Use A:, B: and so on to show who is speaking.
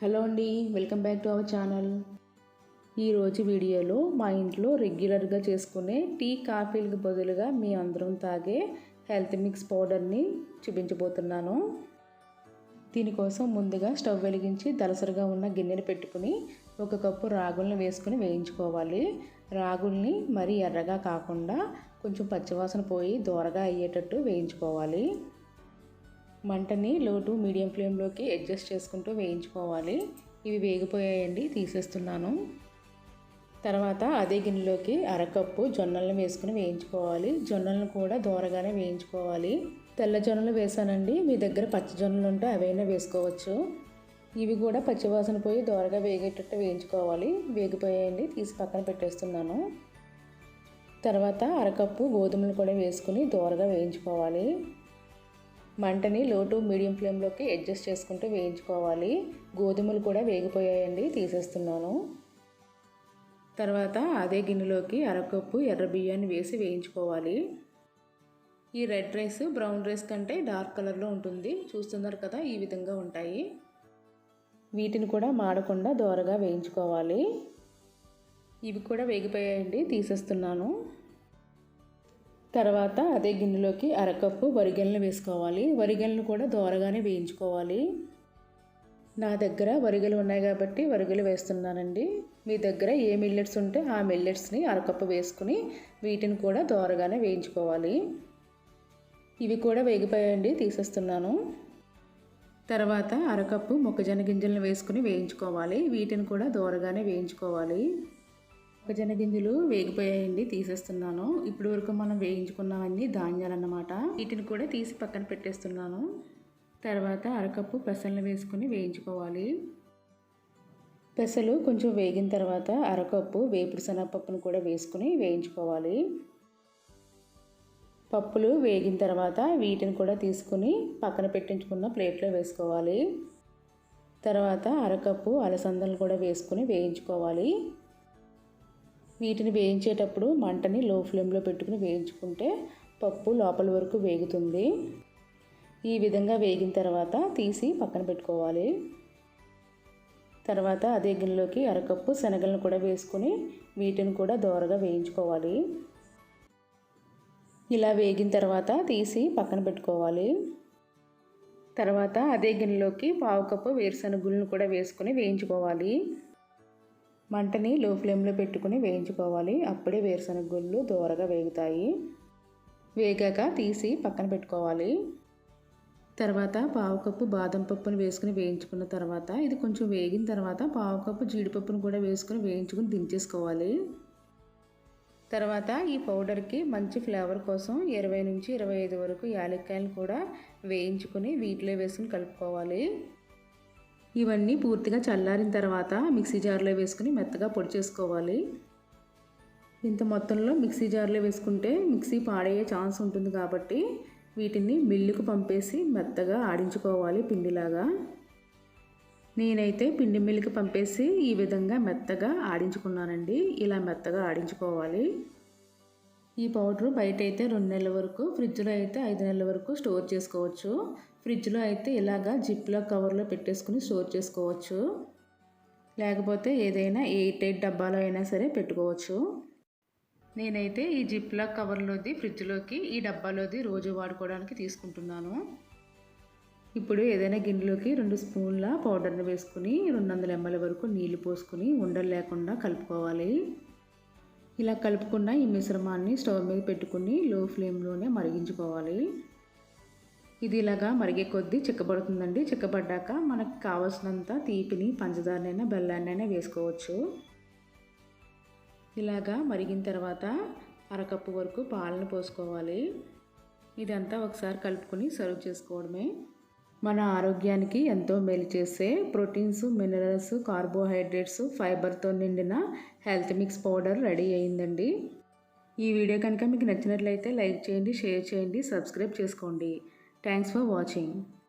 A: Hello అండి, welcome back to our channel. ఈరోజు వీడియోలో మా ఇంట్లో రెగ్యులర్గా చేసుకునే టీ కాఫీలకు బదులుగా మీ అందరం తాగే హెల్త్ మిక్స్ పౌడర్ని చూపించబోతున్నాను. దీనికోసం ముందుగా స్టవ్ వెలిగించి దలసరిగా ఉన్న గిన్నెను పెట్టుకుని 1 కప్పు రాగులను వేసుకుని వేయించుకోవాలి. రాగుల్ని మరీ ఎర్రగా కాకుండా కొంచెం పచ్చివాసన పోయి దోరగా అయ్యేటట్టు వేయించుకోవాలి. మంటని లో టు మీడియం ఫ్లేమ్లోకి అడ్జస్ట్ చేసుకుంటూ వేయించుకోవాలి. ఇవి వేగిపోయాయండి, తీసేస్తున్నాను. తర్వాత అదే గిన్నెలోకి 1/2 కప్పు జొన్నలను వేసుకుని వేయించుకోవాలి. జొన్నలను కూడా దోరగానే వేయించుకోవాలి. తెల్ల జొన్నలు వేసానండి, మీ దగ్గర పచ్చి జొన్నలు ఉంటే అవైనా వేసుకోవచ్చు. ఇవి కూడా పచ్చివాసన పోయి దోరగా వేగేటట్టు వేయించుకోవాలి. వేగిపోయాయండి, తీసి పక్కన పెట్టేస్తున్నాను. తర్వాత 1/2 కప్పు గోధుమలు కూడా వేసుకుని దోరగా వేయించుకోవాలి. మంటని లో టు మీడియం ఫ్లేమ్లోకి అడ్జస్ట్ చేసుకుంటూ వేయించుకోవాలి. గోధుమలు కూడా వేగిపోయాయండి, తీసేస్తున్నాను. తర్వాత అదే గిన్నెలోకి 1/2 కప్పు ఎర్ర బియ్యాన్ని వేసి వేయించుకోవాలి. ఈ రెడ్ రైస్ బ్రౌన్ రైస్ కంటే డార్క్ కలర్లో ఉంటుంది. చూస్తున్నారు కదా, ఈ విధంగా ఉంటాయి. వీటిని కూడా మాడకుండా దోరగా వేయించుకోవాలి. ఇవి కూడా వేగిపోయాయండి, తీసేస్తున్నాను. తర్వాత అదే గిన్నెలోకి 1/2 కప్పు వరిగెలను వేసుకోవాలి. వరిగెలను కూడా దోరగానే వేయించుకోవాలి. నా దగ్గర వరిగెలు ఉన్నాయి కాబట్టి వరిగెలు వేస్తున్నానండి. మీ దగ్గర ఏ మిల్లెట్స్ ఉంటే ఆ మిల్లెట్స్ని 1/2 కప్పు వేసుకుని వీటిని కూడా దోరగానే వేయించుకోవాలి. ఇవి కూడా వేగిపోయాయండి, తీసేస్తున్నాను. తర్వాత 1/2 కప్పు మొక్కజొన్న గింజలను వేసుకుని వేయించుకోవాలి. వీటిని కూడా దోరగానే వేయించుకోవాలి. మొక్కజొన్న గింజలు వేగిపోయాయండి, తీసేస్తున్నాను. ఇప్పుడు వరకు మనం వేయించుకున్నవన్నీ ధాన్యాలు అన్నమాట. వీటిని కూడా తీసి పక్కన పెట్టేస్తున్నాను. తర్వాత 1/2 కప్పు పెసలను వేసుకుని వేయించుకోవాలి. పెసలు కొంచెం వేగిన తర్వాత 1/2 కప్పు వేపుడు శనగపప్పును కూడా వేసుకుని వేయించుకోవాలి. పప్పులు వేగిన తర్వాత వీటిని కూడా తీసుకుని పక్కన పెట్టించుకున్న ప్లేట్లో వేసుకోవాలి. తర్వాత 1/2 కప్పు అలసందలను కూడా వేసుకుని వేయించుకోవాలి. వీటిని వేయించేటప్పుడు మంటని లో ఫ్లేమ్లో పెట్టుకుని వేయించుకుంటే పప్పు లోపల వరకు వేగుతుంది. ఈ విధంగా వేగిన తర్వాత తీసి పక్కన పెట్టుకోవాలి. తర్వాత అదే గిన్నెలోకి 1/2 కప్పు శనగలను కూడా వేసుకుని వీటిని కూడా దోరగా వేయించుకోవాలి. ఇలా వేగిన తర్వాత తీసి పక్కన పెట్టుకోవాలి. తర్వాత అదే గిన్నెలోకి 1/4 కప్పు వేరుశనగ గుళ్ళను కూడా వేసుకుని వేయించుకోవాలి. మంటని లో ఫ్లేమ్లో పెట్టుకుని వేయించుకోవాలి. అప్పుడే వేరుశనగ గుళ్ళు దోరగా వేగుతాయి. వేగాక తీసి పక్కన పెట్టుకోవాలి. తర్వాత 1/4 కప్పు బాదం పప్పును వేసుకుని వేయించుకున్న తర్వాత ఇది కొంచెం వేగిన తర్వాత 1/4 కప్పు జీడిపప్పును కూడా వేసుకుని వేయించుకుని దించేసుకోవాలి. తర్వాత ఈ పౌడర్కి మంచి ఫ్లేవర్ కోసం 20 నుంచి 25 వరకు యాలక్కాయలు కూడా వేయించుకుని వీటిలో వేసుకుని కలుపుకోవాలి. ఇవన్నీ పూర్తిగా చల్లారిన తర్వాత మిక్సీ జార్లో వేసుకుని మెత్తగా పొడి చేసుకోవాలి. ఇంత మొత్తంలో మిక్సీ జార్లో వేసుకుంటే మిక్సీ పాడయ్యే ఛాన్స్ ఉంటుంది కాబట్టి వీటిని మిల్లుకు పంపేసి మెత్తగా ఆడించుకోవాలి పిండిలాగా. నేనైతే పిండి మిల్లుకి పంపేసి ఈ విధంగా మెత్తగా ఆడించుకున్నానండి. ఇలా మెత్తగా ఆడించుకోవాలి. ఈ పౌడరు బయట అయితే 2 నెలల వరకు, ఫ్రిడ్జ్లో అయితే 5 నెలల వరకు స్టోర్ చేసుకోవచ్చు. ఫ్రిడ్జ్లో అయితే ఇలాగా జిప్లో కవర్లో పెట్టేసుకుని స్టోర్ చేసుకోవచ్చు. లేకపోతే ఏదైనా ఎయిర్ టైట్ డబ్బాలో అయినా సరే పెట్టుకోవచ్చు. నేనైతే ఈ జిప్లో కవర్లోది ఫ్రిడ్జ్లోకి, ఈ డబ్బాలోది రోజు వాడుకోవడానికి తీసుకుంటున్నాను. ఇప్పుడు ఏదైనా గిన్నెలోకి 2 స్పూన్ల పౌడర్ని వేసుకుని 200 ml వరకు నీళ్లు పోసుకుని ఉండలు లేకుండా కలుపుకోవాలి. ఇలా కలుపుకున్న ఈ మిశ్రమాన్ని స్టవ్ మీద పెట్టుకుని లో ఫ్లేమ్లోనే మరిగించుకోవాలి. ఇది ఇలాగా మరిగే కొద్దీ చిక్కబడుతుందండి. చిక్కబడ్డాక మనకు కావాల్సినంత తీపిని, పంచదారనైనా బెల్లాన్నైనా వేసుకోవచ్చు. ఇలాగా మరిగిన తర్వాత 1/2 కప్పు వరకు పాలను పోసుకోవాలి. ఇదంతా ఒకసారి కలుపుకొని సర్వ్ చేసుకోవడమే. మన ఆరోగ్యానికి ఎంతో మేలు చేసే ప్రోటీన్స్, మినరల్స్, కార్బోహైడ్రేట్స్, ఫైబర్తో నిండిన హెల్త్ మిక్స్ పౌడర్ రెడీ అయిందండి. ఈ వీడియో కనుక మీకు నచ్చినట్లయితే లైక్ చేయండి, షేర్ చేయండి, సబ్స్క్రైబ్ చేసుకోండి. Thanks for watching.